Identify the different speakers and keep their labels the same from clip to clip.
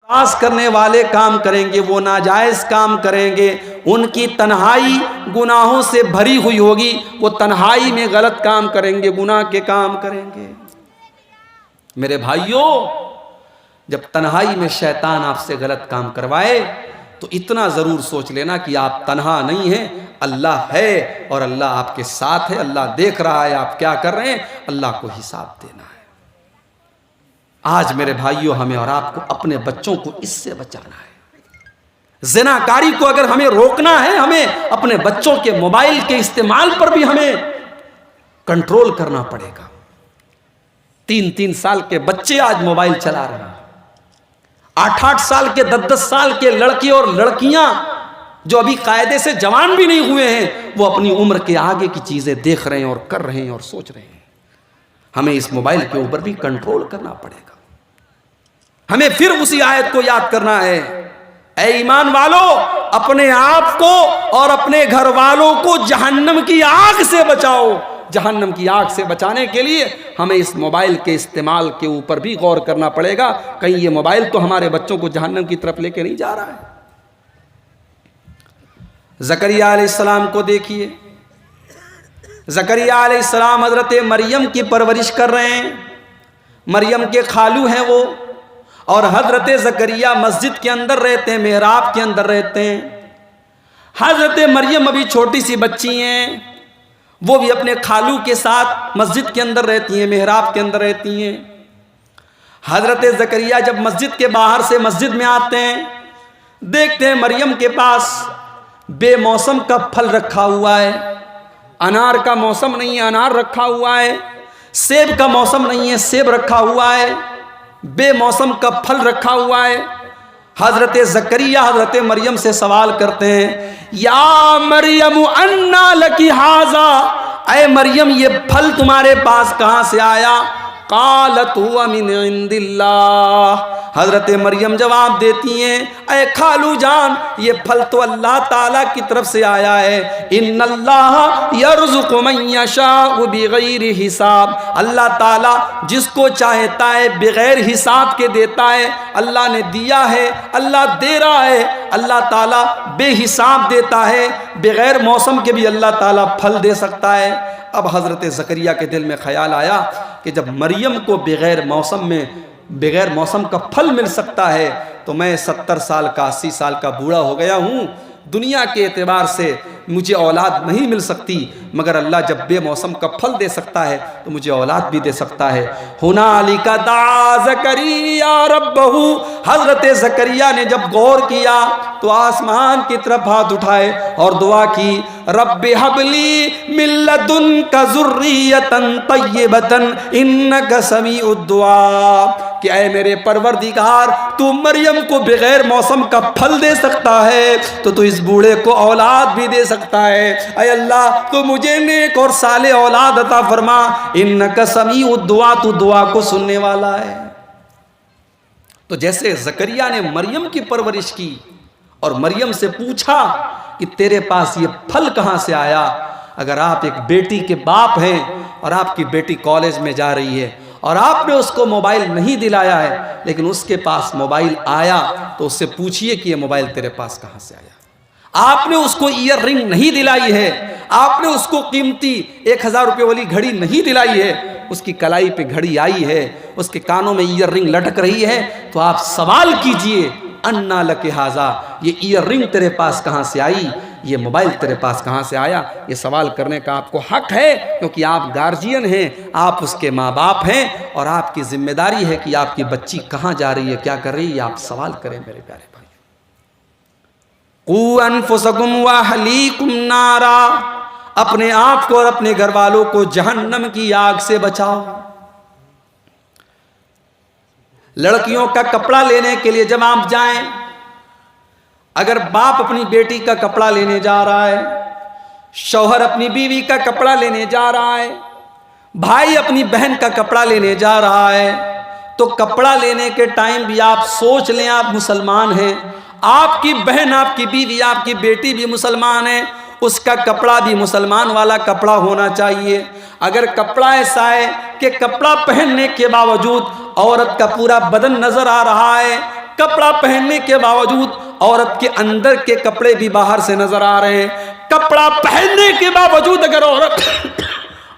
Speaker 1: आस करने वाले काम करेंगे, वो नाजायज़ काम करेंगे, उनकी तन्हाई गुनाहों से भरी हुई होगी, वो तन्हाई में गलत काम करेंगे, गुनाह के काम करेंगे। मेरे भाइयों, जब तन्हाई में शैतान आपसे गलत काम करवाए तो इतना ज़रूर सोच लेना कि आप तन्हा नहीं हैं, अल्लाह है और अल्लाह आपके साथ है, अल्लाह देख रहा है आप क्या कर रहे हैं, अल्लाह को हिसाब देना है। आज मेरे भाइयों, हमें और आपको अपने बच्चों को इससे बचाना है। ज़िनाकारी को अगर हमें रोकना है, हमें अपने बच्चों के मोबाइल के इस्तेमाल पर भी हमें कंट्रोल करना पड़ेगा। 3-3 साल के बच्चे आज मोबाइल चला रहे हैं, 8-8 साल के 10-10 साल के लड़के और लड़कियां जो अभी कायदे से जवान भी नहीं हुए हैं, वो अपनी उम्र के आगे की चीजें देख रहे हैं और कर रहे हैं और सोच रहे हैं। हमें इस मोबाइल के ऊपर भी कंट्रोल करना पड़ेगा। हमें फिर उसी आयत को याद करना है, ऐ ईमान वालों, अपने आप को और अपने घर वालों को जहन्नम की आग से बचाओ। जहन्नम की आग से बचाने के लिए हमें इस मोबाइल के इस्तेमाल के ऊपर भी गौर करना पड़ेगा। कहीं ये मोबाइल तो हमारे बच्चों को जहन्नम की तरफ लेके नहीं जा रहा है। ज़करिया अलैहिस्सलाम को देखिए, ज़करिया अलैहिस्सलाम हज़रत मरियम की परवरिश कर रहे हैं। मरियम के खालू हैं वो, और हज़रत ज़करिया मस्जिद के अंदर रहते हैं, मेहराब के अंदर रहते हैं। हज़रत मरियम अभी छोटी सी बच्ची हैं, वो भी अपने खालू के साथ मस्जिद के अंदर रहती हैं, मेहराब के अंदर रहती हैं। हज़रत ज़करिया जब मस्जिद के बाहर से मस्जिद में आते हैं, देखते हैं मरियम के पास बेमौसम का फल रखा हुआ है। अनार का मौसम नहीं है, अनार रखा हुआ है। सेब का मौसम नहीं है, सेब रखा हुआ है। बेमौसम का फल रखा हुआ है। हज़रत ज़करिया हज़रत मरियम से सवाल करते हैं, या मरियम अन्ना लकी हाज़ा, ऐ मरियम ये फल तुम्हारे पास कहाँ से आया? क़ालत हुवा मिन इंदिल्लाह। हज़रत मरियम जवाब देती हैं, ऐ खालू जान, ये फल तो अल्लाह ताला की तरफ से आया है। इन्नल्लाह यर्ज़ुक़ु मन यशाअ बिग़ैरि हिसाब। अल्लाह ताला जिसको चाहता है बगैर हिसाब के देता है। अल्लाह ने दिया है, अल्लाह दे रहा है। अल्लाह ताला बेहिसाब देता है, बगैर मौसम के भी अल्लाह ताला फल दे सकता है। अब हज़रत ज़करिया के दिल में ख़याल आया कि जब मरियम को बगैर मौसम का फल मिल सकता है, तो मैं 70 साल का 80 साल का बूढ़ा हो गया हूँ, दुनिया के एतबार से मुझे औलाद नहीं मिल सकती, मगर अल्लाह जब बेमौसम का फल दे सकता है तो मुझे औलाद भी दे सकता है। हुनालिका दा ज़करिया रब्बहू। हज़रत ज़करिया ने जब गौर किया तो आसमान की तरफ हाथ उठाए और दुआ की, रब्बि हबली मिन लदुनका ज़ुर्रियतन तय्यिबतन इन्नका समीउद दुआ। कि ऐ मेरे परवरदिगार, तू मरियम को बगैर मौसम का फल दे सकता है तो तू इस बूढ़े को औलाद भी दे सकता है। ऐ अल्लाह, तो मुझे नेक और साले औलाद अता फरमा। इन्नका समीउद दुआ, तू दुआ को सुनने वाला है। तो जैसे ज़करिया ने मरियम की परवरिश की और मरियम से पूछा कि तेरे पास ये फल कहाँ से आया। अगर आप एक बेटी के बाप हैं और आपकी बेटी कॉलेज में जा रही है और आपने उसको मोबाइल नहीं दिलाया है, लेकिन उसके पास मोबाइल आया, तो उससे पूछिए कि ये मोबाइल तेरे पास कहाँ से आया। आपने उसको ईयर रिंग नहीं दिलाई है, आपने उसको कीमती 1000 रुपये वाली घड़ी नहीं दिलाई है, उसकी कलाई पे घड़ी आई है, उसके कानों में ईयर रिंग लटक रही है, तो आप सवाल कीजिए, अन्ना लके हाजा, ये ईयर रिंग तेरे पास कहाँ से आई, ये मोबाइल तेरे पास कहाँ से आया। ये सवाल करने का आपको हक है, क्योंकि आप गार्जियन हैं, आप उसके माँ बाप हैं और आपकी जिम्मेदारी है कि आपकी बच्ची कहाँ जा रही है, क्या कर रही है, आप सवाल करें मेरे प्यारे भाई। कू अनफुसकुम व अहलीकुम नारा, अपने आप को और अपने घर वालों को जहन्नम की आग से बचाओ। लड़कियों का कपड़ा लेने के लिए जब आप जाएं, अगर बाप अपनी बेटी का कपड़ा लेने जा रहा है, शौहर अपनी बीवी का कपड़ा लेने जा रहा है, भाई अपनी बहन का कपड़ा लेने जा रहा है, तो कपड़ा लेने के टाइम भी आप सोच लें आप मुसलमान हैं, आपकी बहन, आपकी बीवी, आपकी बेटी भी मुसलमान है, उसका कपड़ा भी मुसलमान वाला कपड़ा होना चाहिए। अगर कपड़ा ऐसा है कि कपड़ा पहनने के बावजूद औरत का पूरा बदन नजर आ रहा है, कपड़ा पहनने के बावजूद औरत के अंदर के कपड़े भी बाहर से नजर आ रहे हैं। कपड़ा पहनने के बावजूद अगर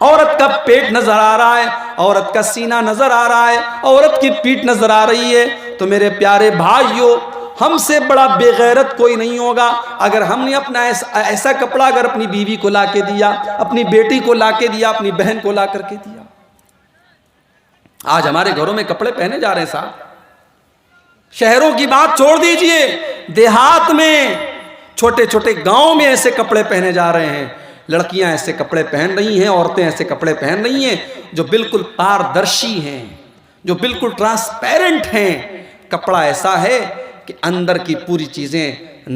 Speaker 1: औरत का पेट नजर आ रहा है, औरत का सीना नजर आ रहा है, औरत की पीठ नजर आ रही है, तो मेरे प्यारे भाइयों, हमसे बड़ा बेगैरत कोई नहीं होगा अगर हमने अपना ऐसा कपड़ा अगर अपनी बीवी को लाके दिया, अपनी बेटी को लाके दिया, अपनी बहन को ला करके दिया। आज हमारे घरों में कपड़े पहने जा रहे हैं साहब। शहरों की बात छोड़ दीजिए, देहात में, छोटे छोटे गांव में ऐसे कपड़े पहने जा रहे हैं। लड़कियां ऐसे कपड़े पहन रही हैं, औरतें ऐसे कपड़े पहन रही हैं जो बिल्कुल पारदर्शी हैं, जो बिल्कुल ट्रांसपेरेंट हैं। कपड़ा ऐसा है कि अंदर की पूरी चीजें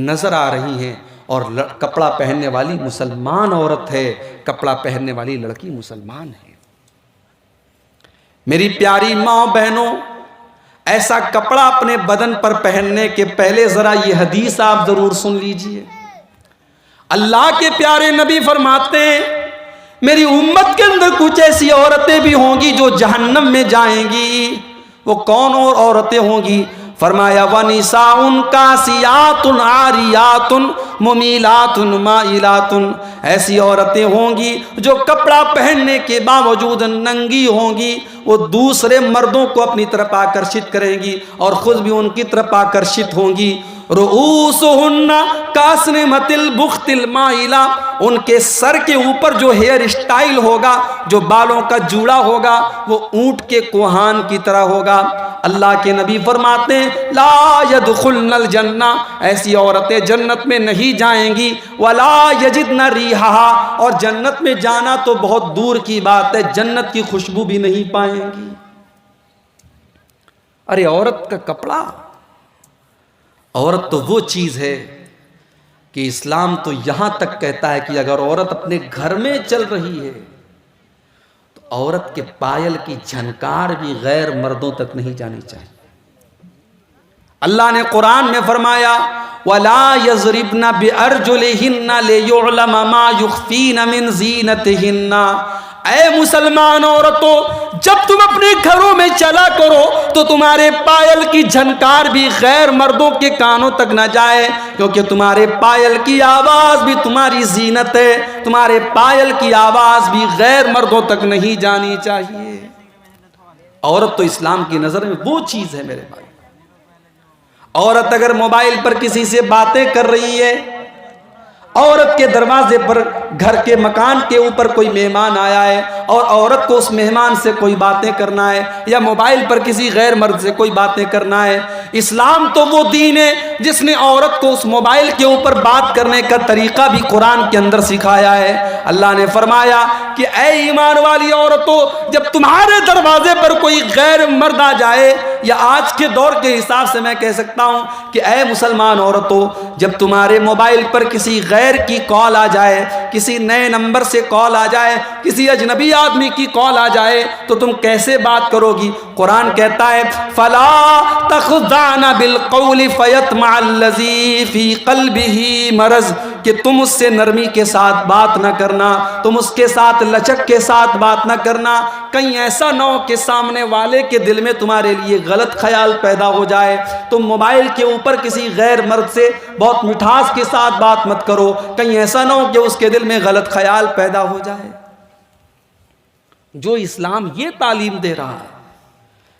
Speaker 1: नजर आ रही हैं। और कपड़ा पहनने वाली मुसलमान औरत है, कपड़ा पहनने वाली लड़की मुसलमान है। मेरी प्यारी माँ बहनों, ऐसा कपड़ा अपने बदन पर पहनने के पहले जरा ये हदीस आप जरूर सुन लीजिए। अल्लाह के प्यारे नबी फरमाते हैं, मेरी उम्मत के अंदर कुछ ऐसी औरतें भी होंगी जो जहन्नम में जाएंगी। वो कौन और औरतें होंगी? फरमाया वनिसाउन कासियातुन आरियातुन मुमीलातुन माइलातुन। ऐसी औरतें होंगी जो कपड़ा पहनने के बावजूद नंगी होंगी। वो दूसरे मर्दों को अपनी तरफ आकर्षित करेंगी और खुद भी उनकी तरफ आकर्षित होंगी। रुऊसुहुन्ना कास्निमतिल बुख्तिल माइला। उनके सर के ऊपर जो हेयर स्टाइल होगा, जो बालों का जूड़ा होगा, वो ऊंट के कोहान की तरह होगा। अल्लाह के नबी फरमाते हैं, ला यदखुलनल जन्ना। ऐसी औरतें जन्नत में नहीं जाएंगी। वला यजिदन रिहा। और जन्नत में जाना तो बहुत दूर की बात है, जन्नत की खुशबू भी नहीं पाएंगी। अरे औरत का कपड़ा, औरत तो वो चीज है कि इस्लाम तो यहां तक कहता है कि अगर औरत अपने घर में चल रही है तो औरत के पायल की झनकार भी गैर मर्दों तक नहीं जानी चाहिए। अल्लाह ने कुरान में फरमाया, वला यज़रिबना बिअरजुलिहिन्ना लियुअलम मा युख्फीना मिन ज़ीनतिहिन्ना। ऐ मुसलमान औरतों, जब तुम अपने घरों में चला करो तो तुम्हारे पायल की झनकार भी गैर मर्दों के कानों तक न जाए, क्योंकि तुम्हारे पायल की आवाज भी तुम्हारी जीनत है। तुम्हारे पायल की आवाज भी गैर मर्दों तक नहीं जानी चाहिए। औरत तो इस्लाम की नजर में वो चीज है मेरे भाई। औरत अगर मोबाइल पर किसी से बातें कर रही है, औरत के दरवाजे पर, घर के मकान के ऊपर कोई मेहमान आया है और औरत को उस मेहमान से कोई बातें करना है या मोबाइल पर किसी गैर मर्द से कोई बातें करना है, इस्लाम तो वो दीन है जिसने औरत को उस मोबाइल के ऊपर बात करने का तरीका भी कुरान के अंदर सिखाया है। अल्लाह ने फरमाया कि ऐ ईमान वाली औरतों, जब तुम्हारे दरवाजे पर कोई गैर मर्द आ जाए, या आज के दौर के हिसाब से मैं कह सकता हूं कि ऐ मुसलमान औरतों, जब तुम्हारे मोबाइल पर किसी गैर की कॉल आ जाए, किसी नए नंबर से कॉल आ जाए, किसी अजनबी आदमी की कॉल आ जाए, तो तुम कैसे बात करोगी? कुरान कहता है, फला तखज़ाना बिल क़ौलि फ़यत्मअल्लज़ी फ़ी क़ल्बिही मरज़, कि तुम उससे नरमी के साथ बात ना करना, तुम उसके साथ लचक के साथ बात ना करना, कहीं ऐसा ना हो कि सामने वाले के दिल में तुम्हारे लिए गलत ख्याल पैदा हो जाए। तुम मोबाइल के ऊपर किसी गैर मर्द से बहुत मिठास के साथ बात मत करो, कहीं ऐसा ना हो कि उसके दिल में गलत ख्याल पैदा हो जाए। जो इस्लाम ये तालीम दे रहा है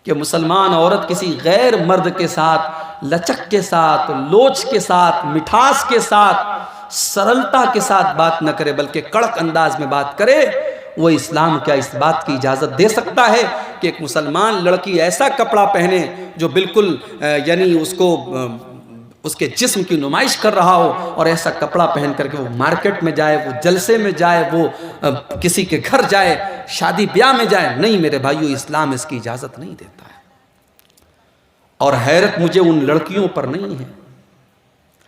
Speaker 1: कि मुसलमान औरत किसी गैर मर्द के साथ लचक के साथ, लोच के साथ, मिठास के साथ, सरलता के साथ बात न करे, बल्कि कड़क अंदाज में बात करे, वो इस्लाम क्या इस बात की इजाज़त दे सकता है कि एक मुसलमान लड़की ऐसा कपड़ा पहने जो बिल्कुल यानी उसको उसके जिस्म की नुमाइश कर रहा हो, और ऐसा कपड़ा पहन करके वो मार्केट में जाए, वो जलसे में जाए, वो किसी के घर जाए, शादी ब्याह में जाए? नहीं मेरे भाइयों, इस्लाम इसकी इजाज़त नहीं देता है। और हैरत मुझे उन लड़कियों पर नहीं है,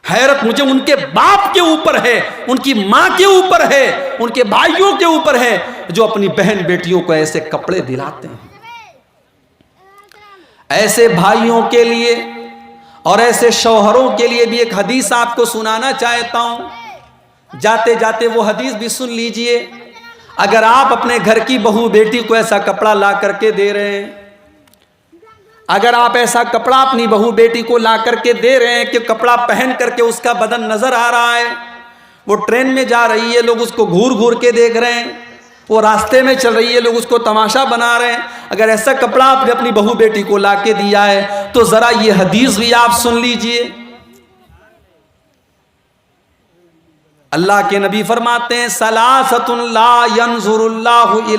Speaker 1: हैरत मुझे उनके बाप के ऊपर है, उनकी माँ के ऊपर है, उनके भाइयों के ऊपर है, जो अपनी बहन बेटियों को ऐसे कपड़े दिलाते हैं। ऐसे भाइयों के लिए और ऐसे शौहरों के लिए भी एक हदीस आपको सुनाना चाहता हूं। जाते जाते वो हदीस भी सुन लीजिए। अगर आप अपने घर की बहू बेटी को ऐसा कपड़ा ला करके दे रहे हैं, अगर आप ऐसा कपड़ा अपनी बहू बेटी को ला करके दे रहे हैं कि कपड़ा पहन करके उसका बदन नजर आ रहा है, वो ट्रेन में जा रही है, लोग उसको घूर घूर के देख रहे हैं, वो रास्ते में चल रही है, लोग उसको तमाशा बना रहे हैं, अगर ऐसा कपड़ा आपने अपनी बहू बेटी को ला के दिया है तो जरा ये हदीस भी आप सुन लीजिए। अल्लाह के नबी फरमाते हैं, सलासतुन ला यंजुरुल्लाहु इलैहि